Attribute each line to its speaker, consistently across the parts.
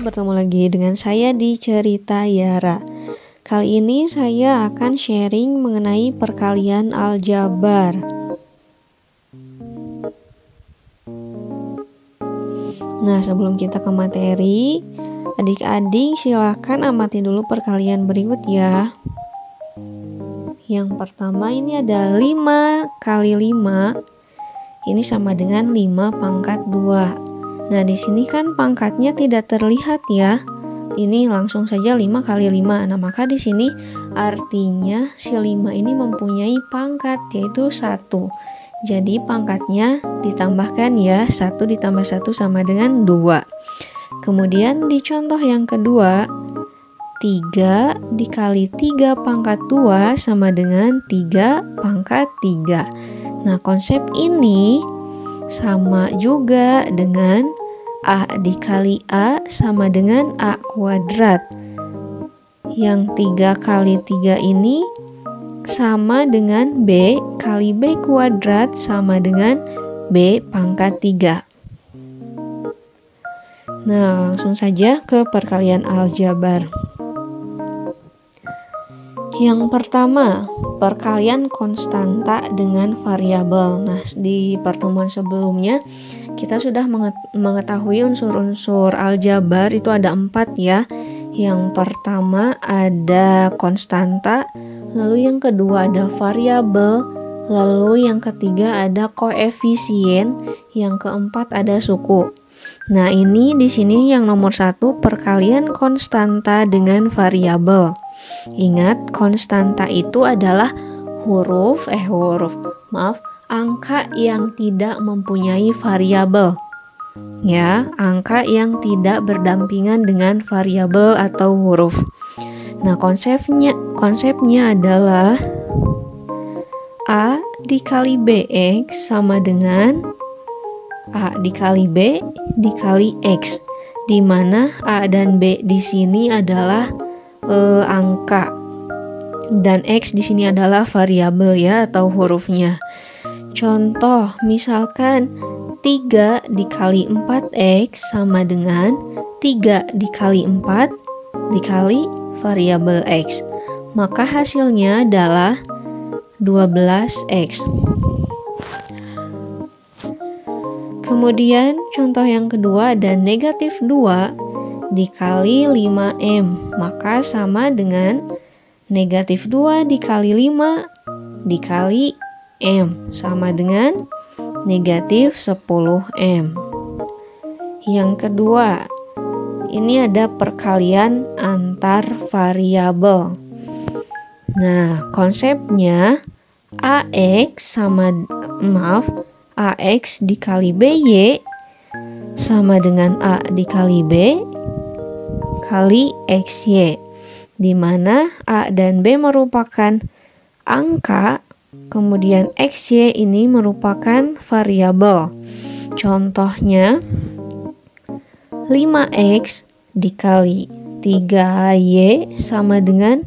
Speaker 1: Bertemu lagi dengan saya di Cerita Yara. Kali ini saya akan sharing mengenai perkalian aljabar. Nah, sebelum kita ke materi, adik-adik silakan amati dulu perkalian berikut ya. Yang pertama ini ada 5 kali 5. Ini sama dengan 5 pangkat 2. Nah, di sini kan pangkatnya tidak terlihat ya. Ini langsung saja 5 kali 5. Nah, maka di sini artinya si 5 ini mempunyai pangkat yaitu 1. Jadi pangkatnya ditambahkan ya, 1 ditambah 1 sama dengan 2. Kemudian di contoh yang kedua, 3 dikali 3 pangkat 2 sama dengan 3 pangkat 3. Nah, konsep ini sama juga dengan A dikali A sama dengan A kuadrat. Yang 3 kali 3 ini sama dengan B kali B kuadrat sama dengan B pangkat 3. Nah, langsung saja ke perkalian aljabar. Yang pertama, perkalian konstanta dengan variabel. Nah, di pertemuan sebelumnya kita sudah mengetahui unsur-unsur aljabar itu ada 4 ya. Yang pertama ada konstanta, lalu yang kedua ada variabel, lalu yang ketiga ada koefisien, yang keempat ada suku. Nah, ini di sini yang nomor 1 perkalian konstanta dengan variabel. Ingat, konstanta itu adalah angka yang tidak mempunyai variabel. Ya, angka yang tidak berdampingan dengan variabel atau huruf. Nah, konsepnya adalah A dikali BX sama dengan A dikali B dikali X, di mana A dan B di sini adalah angka dan X di sini adalah variabel ya atau hurufnya. Contoh, misalkan 3 dikali 4X sama dengan 3 dikali 4 dikali variabel X. Maka hasilnya adalah 12X. Kemudian contoh yang kedua ada negatif 2 dikali 5M. Maka sama dengan negatif 2 dikali 5 dikali M sama dengan negatif 10M. Yang kedua, ini ada perkalian antar variabel. Nah, konsepnya AX dikali BY sama dengan A dikali B kali XY, di mana A dan B merupakan angka, kemudian XY ini merupakan variabel. Contohnya 5X dikali 3Y sama dengan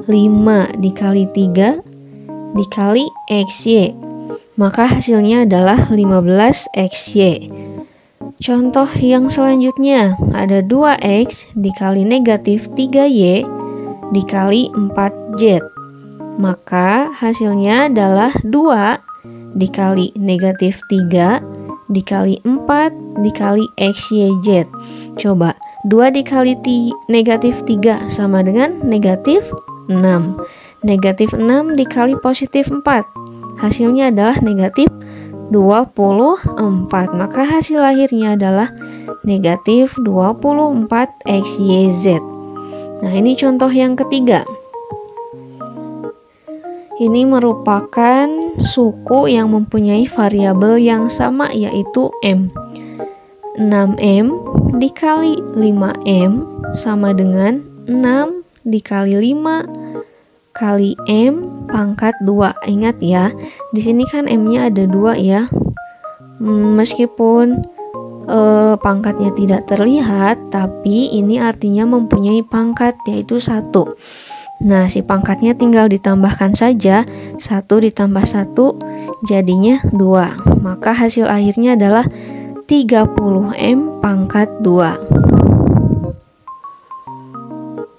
Speaker 1: 5 dikali 3 dikali XY. Maka hasilnya adalah 15XY. Contoh yang selanjutnya ada 2X dikali negatif 3Y dikali 4Z. Maka hasilnya adalah 2 dikali negatif 3 dikali 4 dikali XYZ. Coba 2 dikali negatif 3 sama dengan negatif 6. Negatif 6 dikali positif 4. Hasilnya adalah negatif 24. Maka hasil akhirnya adalah negatif 24 XYZ. Nah, ini contoh yang ketiga. Ini merupakan suku yang mempunyai variabel yang sama, yaitu M. 6M dikali 5M sama dengan 6 dikali 5 kali M pangkat 2. Ingat ya, di sini kan M-nya ada 2 ya. Meskipun pangkatnya tidak terlihat, tapi ini artinya mempunyai pangkat, yaitu 1. Nah, si pangkatnya tinggal ditambahkan saja, 1 ditambah 1 jadinya 2. Maka hasil akhirnya adalah 30M pangkat 2.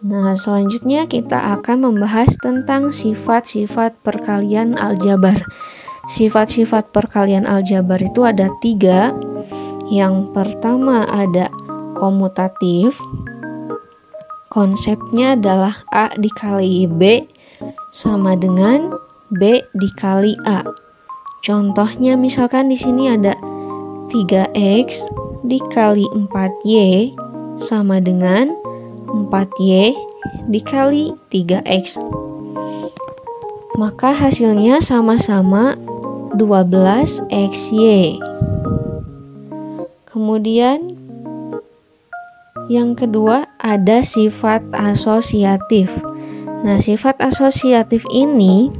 Speaker 1: Nah, selanjutnya kita akan membahas tentang sifat-sifat perkalian aljabar. Sifat-sifat perkalian aljabar itu ada 3. Yang pertama ada komutatif. Konsepnya adalah A dikali B sama dengan B dikali A. Contohnya misalkan di sini ada 3X dikali 4Y sama dengan 4Y dikali 3X. Maka hasilnya sama-sama 12XY. Kemudian yang kedua ada sifat asosiatif. Nah, sifat asosiatif ini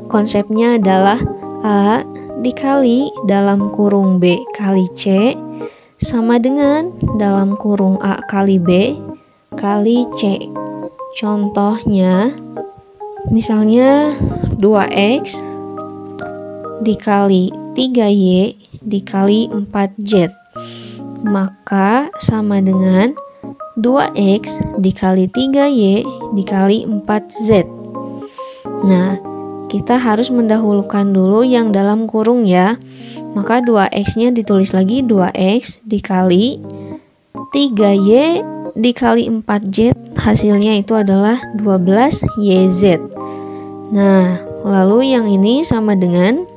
Speaker 1: konsepnya adalah A dikali dalam kurung B kali C sama dengan dalam kurung A kali B kali C. Contohnya misalnya 2X dikali 3Y dikali 4Z, maka sama dengan 2X dikali 3Y dikali 4Z. Nah, kita harus mendahulukan dulu yang dalam kurung ya. Maka 2X-nya ditulis lagi 2X dikali 3Y dikali 4Z, hasilnya itu adalah 12YZ. Nah, lalu yang ini sama dengan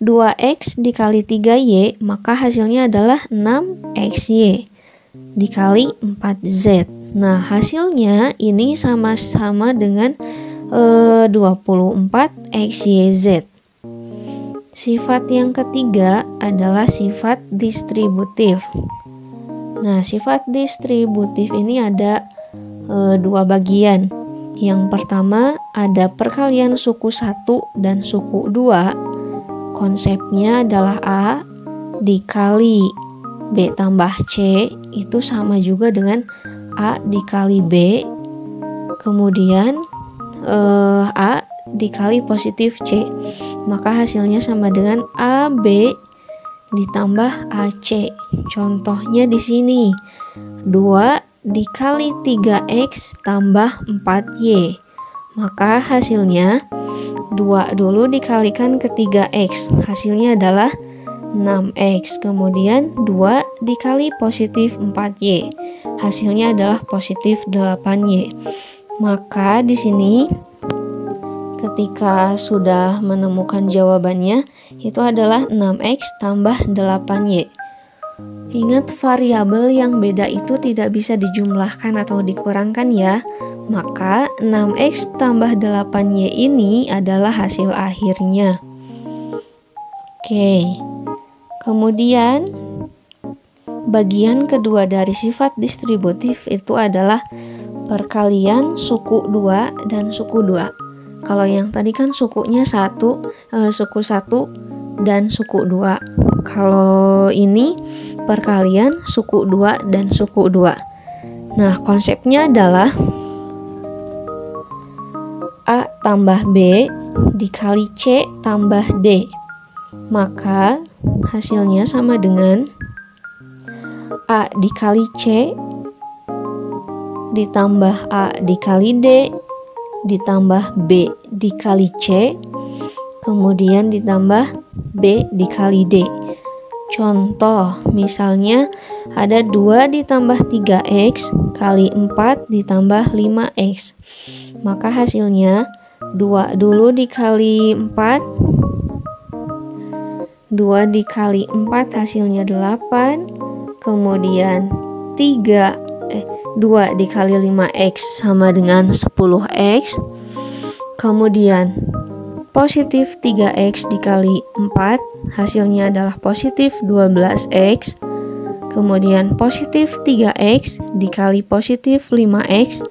Speaker 1: 2X dikali 3Y, maka hasilnya adalah 6XY dikali 4Z. Nah, hasilnya ini sama-sama dengan 24XYZ. Sifat yang ketiga adalah sifat distributif. Nah, sifat distributif ini ada 2 bagian. Yang pertama ada perkalian suku 1 dan suku 2. Konsepnya adalah A dikali B tambah C itu sama juga dengan A dikali B. Kemudian A dikali positif C. Maka hasilnya sama dengan AB ditambah AC. Contohnya di sini 2 dikali 3X tambah 4Y. Maka hasilnya 2 dulu dikalikan ke 3X. Hasilnya adalah 6X. Kemudian 2 dikali positif 4Y. Hasilnya adalah positif 8Y. Maka di sini ketika sudah menemukan jawabannya itu adalah 6X tambah 8Y. Ingat, variabel yang beda itu tidak bisa dijumlahkan atau dikurangkan ya. Maka 6X tambah 8Y ini adalah hasil akhirnya. Oke. Kemudian bagian kedua dari sifat distributif itu adalah perkalian suku 2 dan suku 2. Kalau yang tadi kan sukunya suku 1 dan suku 2. Kalau ini perkalian suku 2 dan suku 2. Nah, konsepnya adalah A tambah B dikali C tambah D. Maka hasilnya sama dengan A dikali C ditambah A dikali D ditambah B dikali C, kemudian ditambah B dikali D. Contoh, misalnya ada 2 ditambah 3X kali 4 ditambah 5X. Maka hasilnya 2 dulu dikali 4. 2 dikali 4 hasilnya 8. Kemudian 2 dikali 5X sama dengan 10X. Kemudian positif 3X dikali 4 hasilnya adalah positif 12X. Kemudian positif 3X dikali positif 5X,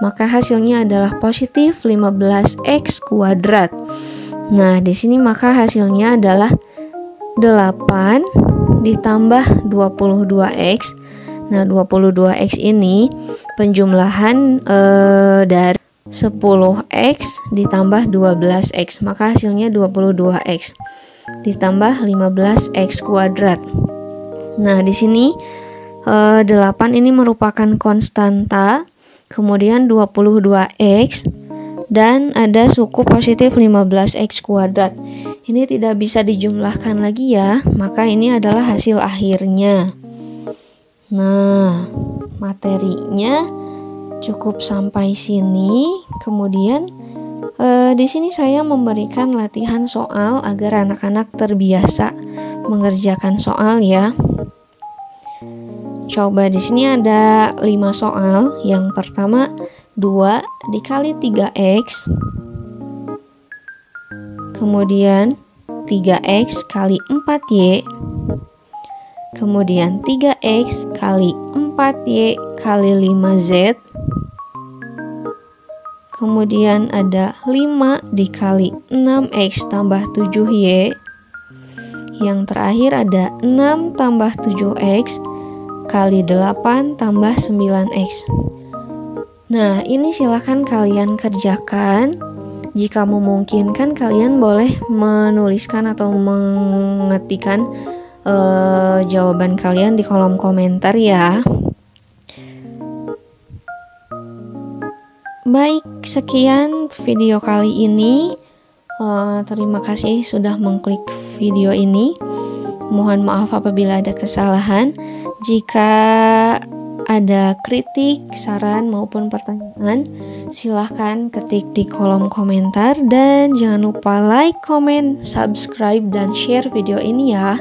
Speaker 1: maka hasilnya adalah positif 15x kuadrat. Nah, di sini maka hasilnya adalah 8 ditambah 22x. Nah, 22x ini penjumlahan dari 10x ditambah 12x, maka hasilnya 22x ditambah 15x kuadrat. Nah, di sini 8 ini merupakan konstanta, kemudian 22x, dan ada suku positif 15x kuadrat. Ini tidak bisa dijumlahkan lagi ya, maka ini adalah hasil akhirnya. Nah, materinya cukup sampai sini. Kemudian di sini saya memberikan latihan soal agar anak-anak terbiasa mengerjakan soal ya. Coba di sini ada 5 soal. Yang pertama 2 dikali 3x, kemudian 3x kali 4y, kemudian 3x kali 4y kali 5z, kemudian ada 5 dikali 6x tambah 7y, yang terakhir ada 6 tambah 7x kali 8 tambah 9x. Nah, ini silahkan kalian kerjakan. Jika memungkinkan, kalian boleh menuliskan atau mengetikkan jawaban kalian di kolom komentar ya. Baik, sekian video kali ini. Terima kasih sudah mengklik video ini. Mohon maaf apabila ada kesalahan. Jika ada kritik, saran maupun pertanyaan, silahkan ketik di kolom komentar. Dan jangan lupa like, comment, subscribe, dan share video ini ya.